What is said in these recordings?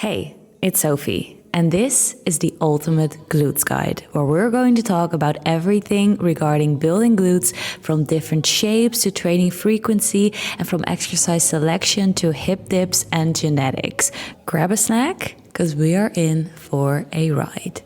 Hey, it's Sophie, and this is the Ultimate Glutes Guide, where we're going to talk about everything regarding building glutes, from different shapes to training frequency, and from exercise selection to hip dips and genetics. Grab a snack, because we are in for a ride.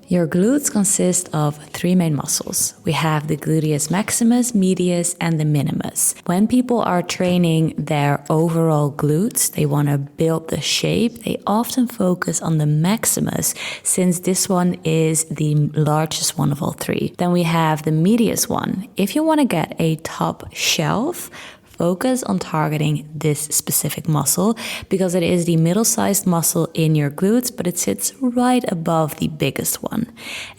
Your glutes consist of three main muscles. We have the gluteus maximus, medius, and the minimus. When people are training their overall glutes, they want to build the shape. They often focus on the maximus, since this one is the largest one of all three. Then we have the medius one. If you want to get a top shelf, focus on targeting this specific muscle because it is the middle-sized muscle in your glutes, but it sits right above the biggest one.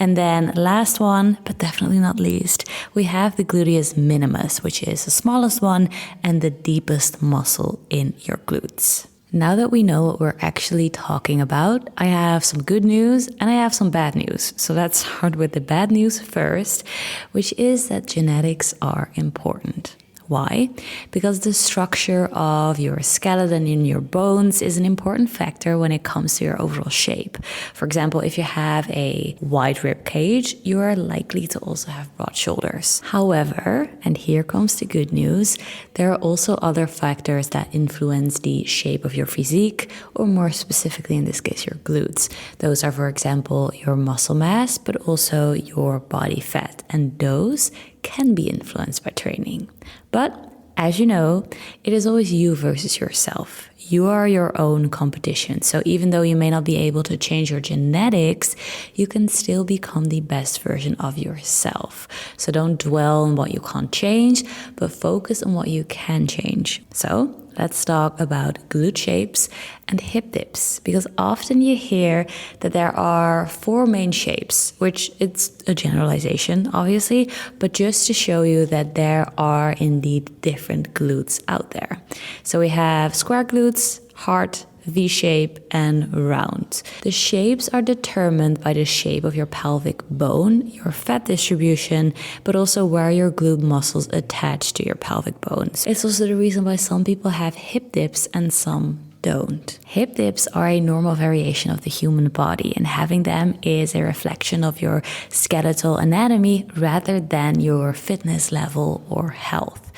And then last one, but definitely not least, we have the gluteus minimus, which is the smallest one and the deepest muscle in your glutes. Now that we know what we're actually talking about, I have some good news and I have some bad news. So let's start with the bad news first, which is that genetics are important. Why? Because the structure of your skeleton in your bones is an important factor when it comes to your overall shape. For example, if you have a wide rib cage, you are likely to also have broad shoulders. However, and here comes the good news, there are also other factors that influence the shape of your physique, or more specifically in this case, your glutes. Those are, for example, your muscle mass, but also your body fat. And those can be influenced by training. But as you know, it is always you versus yourself. You are your own competition. So even though you may not be able to change your genetics, you can still become the best version of yourself. So don't dwell on what you can't change, but focus on what you can change. So let's talk about glute shapes and hip dips, because often you hear that there are four main shapes, which it's a generalization, obviously, but just to show you that there are indeed different glutes out there. So we have square glutes, heart, V-shape, and round. The shapes are determined by the shape of your pelvic bone, your fat distribution, but also where your glute muscles attach to your pelvic bones. It's also the reason why some people have hip dips and some don't. Hip dips are a normal variation of the human body, and having them is a reflection of your skeletal anatomy rather than your fitness level or health.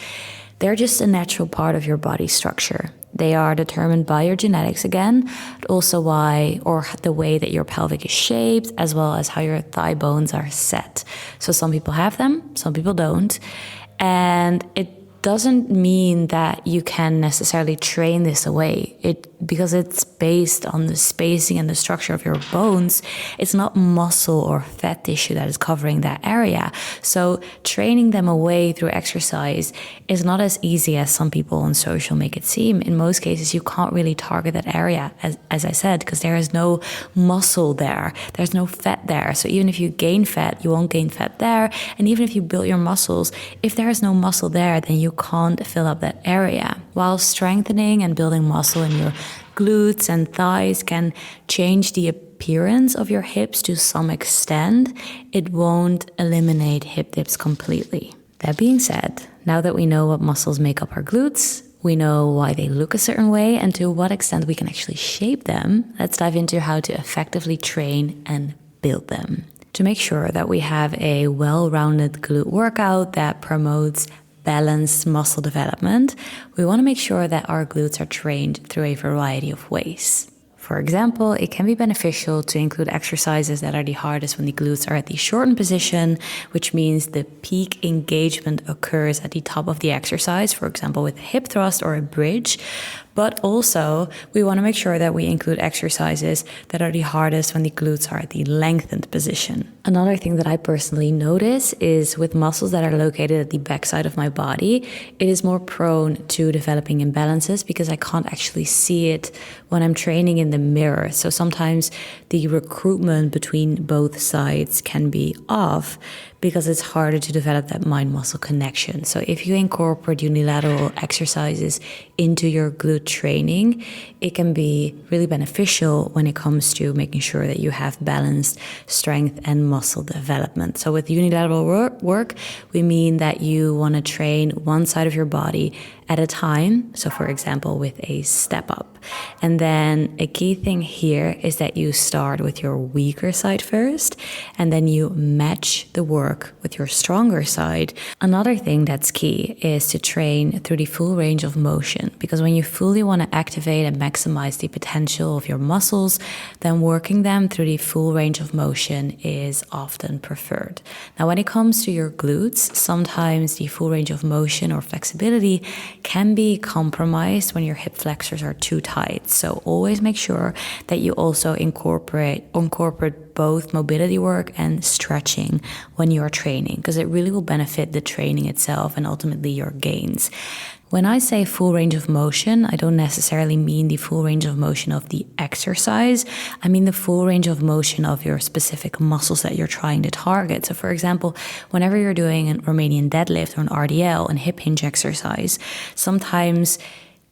They're just a natural part of your body structure. They are determined by your genetics again, but also the way that your pelvic is shaped, as well as how your thigh bones are set. So some people have them, some people don't. And it doesn't mean that you can necessarily train this away. Because it's based on the spacing and the structure of your bones, it's not muscle or fat tissue that is covering that area. So training them away through exercise is not as easy as some people on social make it seem. In most cases, you can't really target that area, as I said, because there is no muscle there. There's no fat there. So even if you gain fat, you won't gain fat there. And even if you build your muscles, if there is no muscle there, then you can't fill up that area. While strengthening and building muscle in your glutes and thighs can change the appearance of your hips to some extent, it won't eliminate hip dips completely. That being said, now that we know what muscles make up our glutes, we know why they look a certain way and to what extent we can actually shape them, let's dive into how to effectively train and build them. To make sure that we have a well-rounded glute workout that promotes balanced muscle development, we want to make sure that our glutes are trained through a variety of ways. For example, it can be beneficial to include exercises that are the hardest when the glutes are at the shortened position, which means the peak engagement occurs at the top of the exercise, for example, with a hip thrust or a bridge. But also, we want to make sure that we include exercises that are the hardest when the glutes are at the lengthened position. Another thing that I personally notice is with muscles that are located at the backside of my body, it is more prone to developing imbalances because I can't actually see it when I'm training in the mirror. So sometimes the recruitment between both sides can be off because it's harder to develop that mind-muscle connection. So if you incorporate unilateral exercises into your glute training, it can be really beneficial when it comes to making sure that you have balanced strength and muscle development. So with unilateral work, we mean that you want to train one side of your body at a time. So for example, with a step up. And then a key thing here is that you start with your weaker side first, and then you match the work with your stronger side. Another thing that's key is to train through the full range of motion, because when you fully want to activate and maximize the potential of your muscles, then working them through the full range of motion is often preferred. Now, when it comes to your glutes, sometimes the full range of motion or flexibility can be compromised when your hip flexors are too tight. So always make sure that you also incorporate both mobility work and stretching when you are training, because it really will benefit the training itself and ultimately your gains. When I say full range of motion, I don't necessarily mean the full range of motion of the exercise. I mean the full range of motion of your specific muscles that you're trying to target. So for example, whenever you're doing an Romanian deadlift or an RDL and hip hinge exercise, sometimes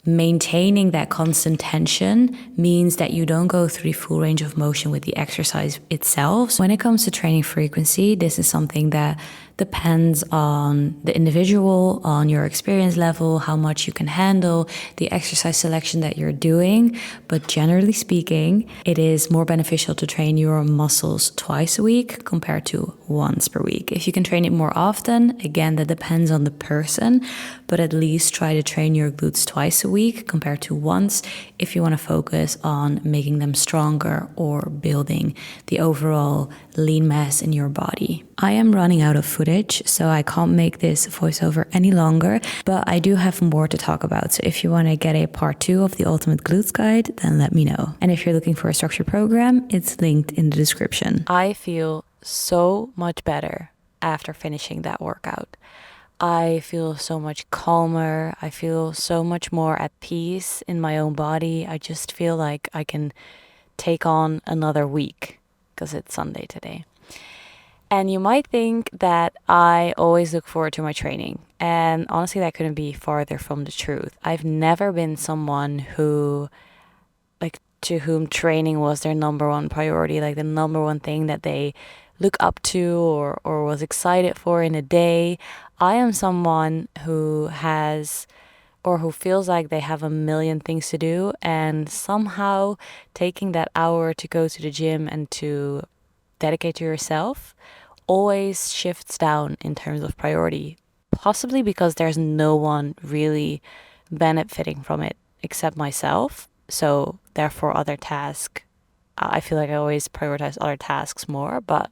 maintaining that constant tension means that you don't go through the full range of motion with the exercise itself. So when it comes to training frequency, this is something that depends on the individual, on your experience level, how much you can handle, the exercise selection that you're doing. But generally speaking, it is more beneficial to train your muscles twice a week compared to once per week. If you can train it more often, again, that depends on the person, but at least try to train your glutes twice a week compared to once if you want to focus on making them stronger or building the overall lean mass in your body. I am running out of footage, so I can't make this voiceover any longer, but I do have more to talk about. So if you want to get a part 2 of the Ultimate Glutes Guide, then let me know. And if you're looking for a structured program, it's linked in the description. I feel so much better after finishing that workout. I feel so much calmer. I feel so much more at peace in my own body. I just feel like I can take on another week because it's Sunday today. And you might think that I always look forward to my training. And honestly, that couldn't be farther from the truth. I've never been someone who, to whom training was their number one priority, like the number one thing that they look up to or was excited for in a day. I am someone who has or who feels like they have a million things to do, and somehow taking that hour to go to the gym and to dedicate to yourself always shifts down in terms of priority, possibly because there's no one really benefiting from it except myself. So therefore other tasks, I feel like I always prioritize other tasks more, but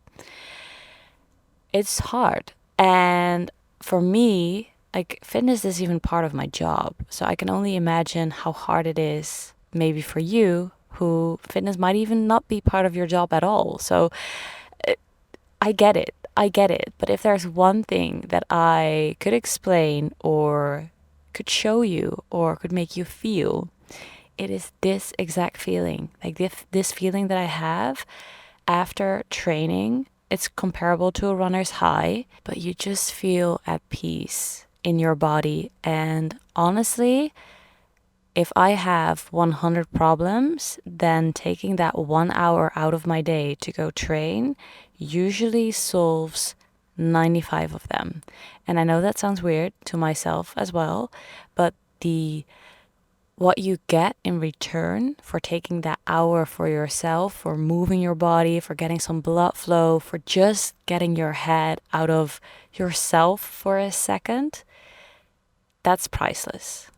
it's hard. And for me, like, fitness is even part of my job. So I can only imagine how hard it is maybe for you, who fitness might even not be part of your job at all. So I get it. But if there's one thing that I could explain or could show you or could make you feel, it is this exact feeling. Like this feeling that I have after training. It's comparable to a runner's high, but you just feel at peace in your body. And honestly, if I have 100 problems, then taking that 1 hour out of my day to go train usually solves 95 of them. And I know that sounds weird to myself as well, but what you get in return for taking that hour for yourself, for moving your body, for getting some blood flow, for just getting your head out of yourself for a second, that's priceless.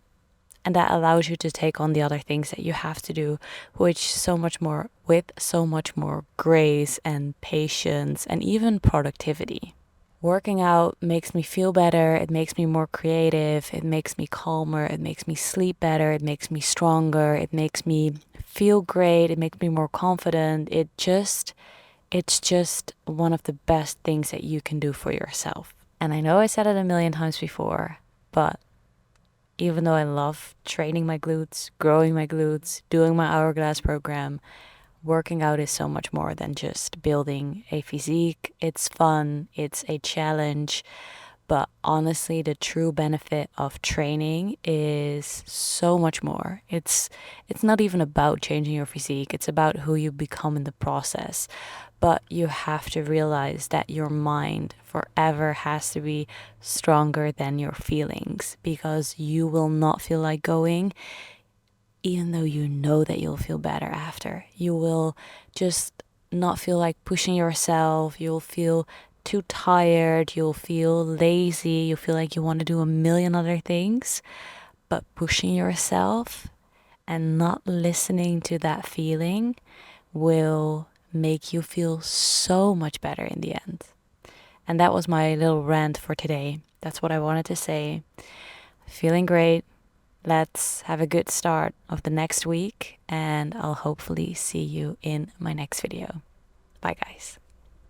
And that allows you to take on the other things that you have to do, with so much more grace and patience and even productivity. Working out makes me feel better. It makes me more creative. It makes me calmer. It makes me sleep better. It makes me stronger. It makes me feel great. It makes me more confident. It's just one of the best things that you can do for yourself. And I know I said it a million times before, but even though I love training my glutes, growing my glutes, doing my hourglass program, working out is so much more than just building a physique. It's fun, it's a challenge, but honestly, the true benefit of training is so much more. It's not even about changing your physique, it's about who you become in the process. But you have to realize that your mind forever has to be stronger than your feelings, because you will not feel like going, even though you know that you'll feel better after. You will just not feel like pushing yourself. You'll feel too tired. You'll feel lazy. You'll feel like you want to do a million other things. But pushing yourself and not listening to that feeling will make you feel so much better in the end. And that was my little rant for today. That's what I wanted to say. Feeling great. Let's have a good start of the next week, and I'll hopefully see you in my next video. Bye, guys.